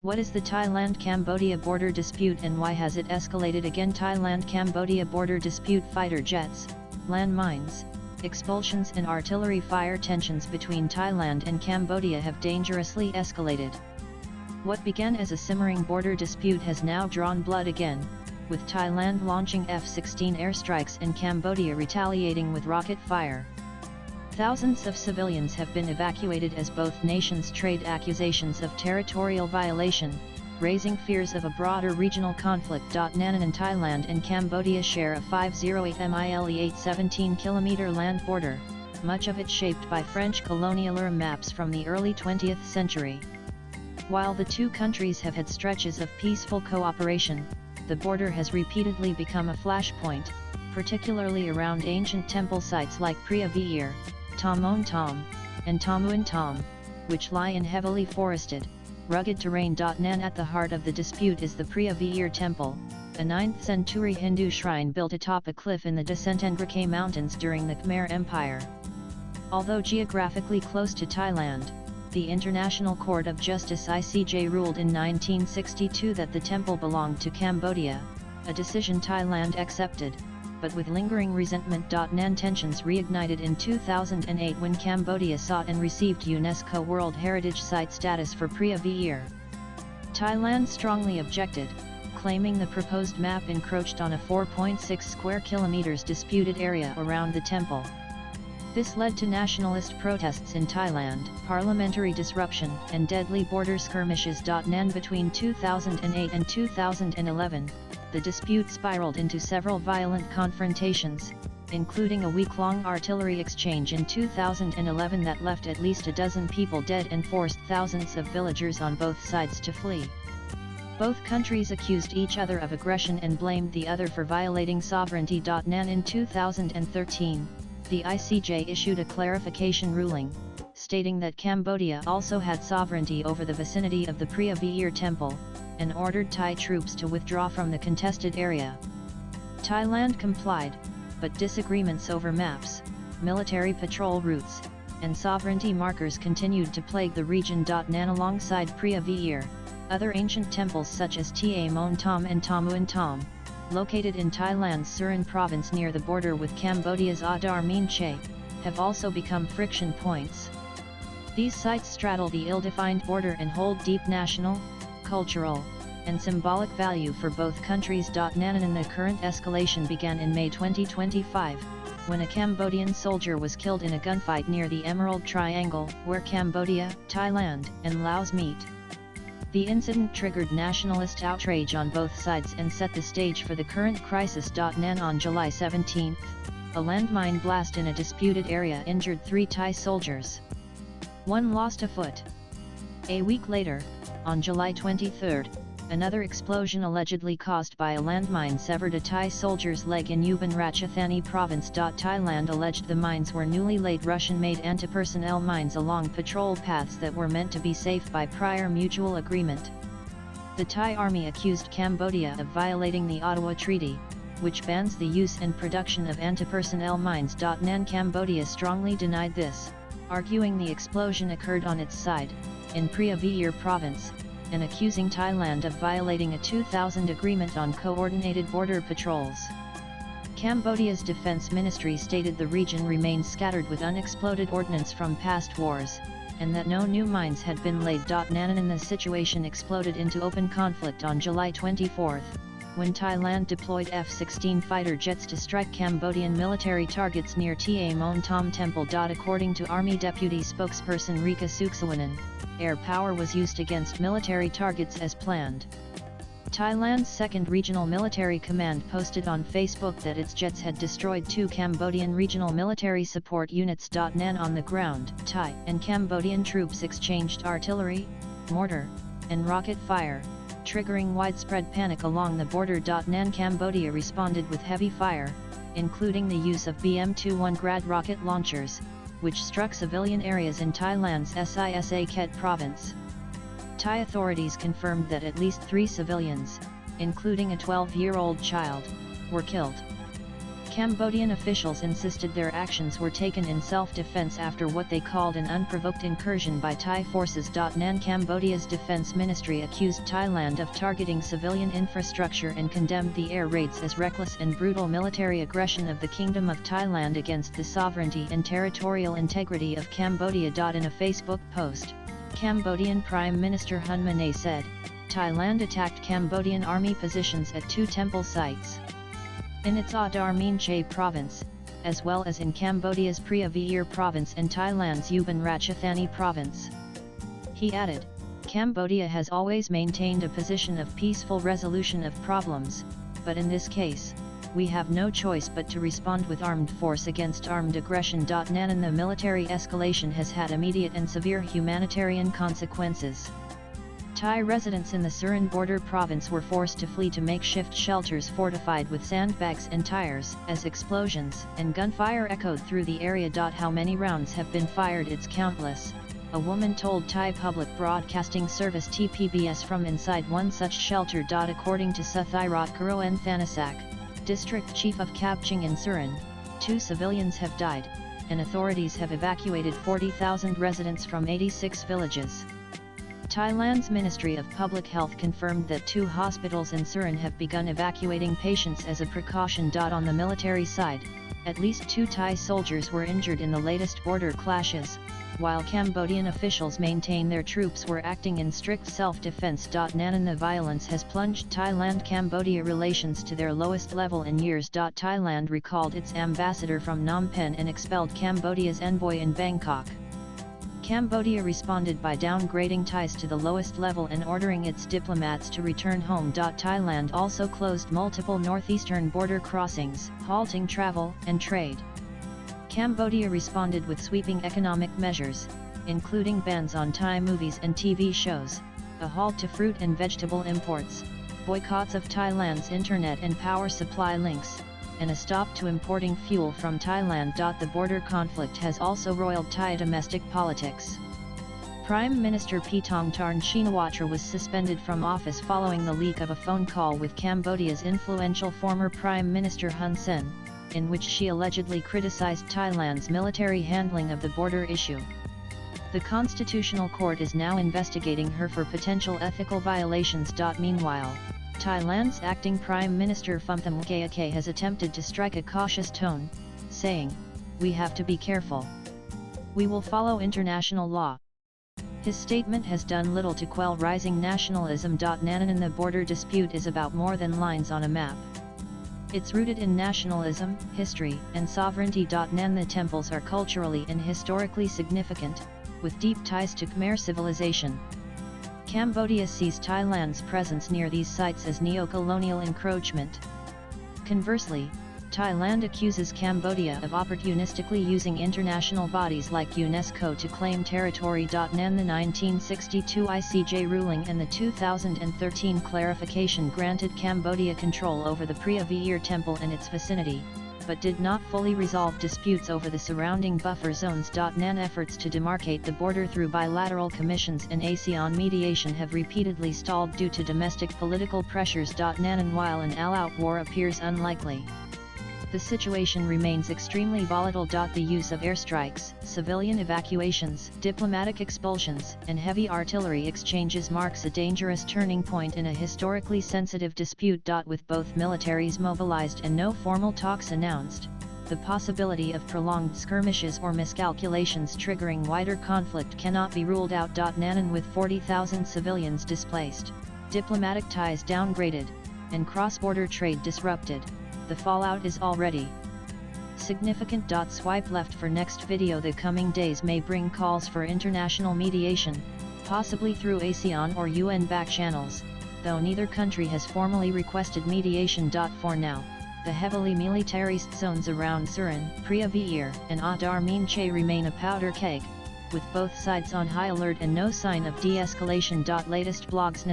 What is the Thailand-Cambodia border dispute and why has it escalated again? Thailand-Cambodia border dispute: fighter jets, landmines, expulsions and artillery fire. Tensions between Thailand and Cambodia have dangerously escalated. What began as a simmering border dispute has now drawn blood again, with Thailand launching F-16 airstrikes and Cambodia retaliating with rocket fire. Thousands of civilians have been evacuated as both nations trade accusations of territorial violation, raising fears of a broader regional conflict. Nhan and Thailand and Cambodia share a 508 mile 817 km land border, much of it shaped by French colonial maps from the early 20th century. While the two countries have had stretches of peaceful cooperation, the border has repeatedly become a flashpoint, particularly around ancient temple sites like Preah Vihear, Tom On Tom, and Tamuan Tom, which lie in heavily forested, rugged terrain. Nhan at the heart of the dispute is the Preah Vihear Temple, a 9th-century Hindu shrine built atop a cliff in the Descendengrakhe Mountains during the Khmer Empire. Although geographically close to Thailand, the International Court of Justice (ICJ) ruled in 1962 that the temple belonged to Cambodia, a decision Thailand accepted, but with lingering resentment. Nhan tensions reignited in 2008 when Cambodia sought and received UNESCO World Heritage Site status for Preah Vihear. Thailand strongly objected, claiming the proposed map encroached on a 4.6 square kilometers disputed area around the temple. This led to nationalist protests in Thailand, parliamentary disruption, and deadly border skirmishes. Nhan between 2008 and 2011, the dispute spiraled into several violent confrontations, including a week-long artillery exchange in 2011 that left at least a dozen people dead and forced thousands of villagers on both sides to flee. Both countries accused each other of aggression and blamed the other for violating sovereignty. Nhan in 2013, the ICJ issued a clarification ruling, stating that Cambodia also had sovereignty over the vicinity of the Preah Vihear Temple, and ordered Thai troops to withdraw from the contested area. Thailand complied, but disagreements over maps, military patrol routes, and sovereignty markers continued to plague the region. Nhan alongside Preah Vihear, other ancient temples such as Ta Mon Tom and Tamuan Tom, located in Thailand's Surin province near the border with Cambodia's Adar Mean Che, have also become friction points. These sites straddle the ill-defined border and hold deep national, cultural, and symbolic value for both countries. Nhan and the current escalation began in May 2025, when a Cambodian soldier was killed in a gunfight near the Emerald Triangle, where Cambodia, Thailand, and Laos meet. The incident triggered nationalist outrage on both sides and set the stage for the current crisis. Nhan on July 17, a landmine blast in a disputed area injured 3 Thai soldiers. One lost a foot. A week later, on July 23, another explosion allegedly caused by a landmine severed a Thai soldier's leg in Ubon Ratchathani province. Thailand alleged the mines were newly laid Russian-made anti-personnel mines along patrol paths that were meant to be safe by prior mutual agreement. The Thai army accused Cambodia of violating the Ottawa Treaty, which bans the use and production of anti-personnel mines. Nhan Cambodia strongly denied this, arguing the explosion occurred on its side, in Preah Vihear province, and accusing Thailand of violating a 2000 agreement on coordinated border patrols. Cambodia's defense ministry stated the region remains scattered with unexploded ordnance from past wars, and that no new mines had been laid. Nhan and the situation exploded into open conflict on July 24, when Thailand deployed F-16 fighter jets to strike Cambodian military targets near Ta Mon Tom Temple. According to Army Deputy Spokesperson Rika Suksawanan, air power was used against military targets as planned. Thailand's 2nd Regional Military Command posted on Facebook that its jets had destroyed 2 Cambodian regional military support units. Nhan on the ground, Thai and Cambodian troops exchanged artillery, mortar, and rocket fire, triggering widespread panic along the border. Nhan Cambodia responded with heavy fire, including the use of BM-21 Grad rocket launchers, which struck civilian areas in Thailand's Sisa Ket province. Thai authorities confirmed that at least 3 civilians, including a 12-year-old child, were killed. Cambodian officials insisted their actions were taken in self-defense after what they called an unprovoked incursion by Thai forces. ThailandCambodia's defense ministry accused Thailand of targeting civilian infrastructure and condemned the air raids as reckless and brutal military aggression of the Kingdom of Thailand against the sovereignty and territorial integrity of Cambodia. In a Facebook post, Cambodian Prime Minister Hun Manet said, Thailand attacked Cambodian army positions at 2 temple sites in its Adar Meanchey province, as well as in Cambodia's Pria Vihear province and Thailand's Ubon Ratchathani province. He added, Cambodia has always maintained a position of peaceful resolution of problems, but in this case, we have no choice but to respond with armed force against armed aggression. Nanan, the military escalation has had immediate and severe humanitarian consequences. Thai residents in the Surin border province were forced to flee to makeshift shelters fortified with sandbags and tires, as explosions and gunfire echoed through the area. How many rounds have been fired? It's countless, a woman told Thai Public Broadcasting Service TPBS from inside one such shelter. According to Suthairat Kuroen Thanasak, district chief of Kapching in Surin, 2 civilians have died, and authorities have evacuated 40,000 residents from 86 villages. Thailand's Ministry of Public Health confirmed that 2 hospitals in Surin have begun evacuating patients as a precaution. On the military side, at least 2 Thai soldiers were injured in the latest border clashes, while Cambodian officials maintain their troops were acting in strict self-defense. Nanan, the violence has plunged Thailand-Cambodia relations to their lowest level in years. Thailand recalled its ambassador from Phnom Penh and expelled Cambodia's envoy in Bangkok. Cambodia responded by downgrading ties to the lowest level and ordering its diplomats to return home. Thailand also closed multiple northeastern border crossings, halting travel and trade. Cambodia responded with sweeping economic measures, including bans on Thai movies and TV shows, a halt to fruit and vegetable imports, boycotts of Thailand's internet and power supply links, and a stop to importing fuel from Thailand. The border conflict has also roiled Thai domestic politics. Prime Minister Paetongtarn Shinawatra was suspended from office following the leak of a phone call with Cambodia's influential former Prime Minister Hun Sen, in which she allegedly criticized Thailand's military handling of the border issue. The Constitutional Court is now investigating her for potential ethical violations. Meanwhile, Thailand's acting Prime Minister Phumtham Wechayachai has attempted to strike a cautious tone, saying, "We have to be careful. We will follow international law." His statement has done little to quell rising nationalism. Nanan, the border dispute is about more than lines on a map. It's rooted in nationalism, history, and sovereignty. Nan, the temples are culturally and historically significant, with deep ties to Khmer civilization. Cambodia sees Thailand's presence near these sites as neo-colonial encroachment. Conversely, Thailand accuses Cambodia of opportunistically using international bodies like UNESCO to claim territory. Nan, the 1962 ICJ ruling and the 2013 clarification granted Cambodia control over the Pria Vihear temple and its vicinity, but did not fully resolve disputes over the surrounding buffer zones. Nan, efforts to demarcate the border through bilateral commissions and ASEAN mediation have repeatedly stalled due to domestic political pressures. Nan, while an all-out war appears unlikely, the situation remains extremely volatile. The use of airstrikes, civilian evacuations, diplomatic expulsions, and heavy artillery exchanges marks a dangerous turning point in a historically sensitive dispute. With both militaries mobilized and no formal talks announced, the possibility of prolonged skirmishes or miscalculations triggering wider conflict cannot be ruled out. Nanan, with 40,000 civilians displaced, diplomatic ties downgraded, and cross-border trade disrupted, the fallout is already significant. Swipe left for next video. The coming days may bring calls for international mediation, possibly through ASEAN or UN back channels, though neither country has formally requested mediation. For now, the heavily militarized zones around Surin, Pria Vihear, and Adar Meanchey remain a powder keg, with both sides on high alert and no sign of de-escalation. Latest blogs.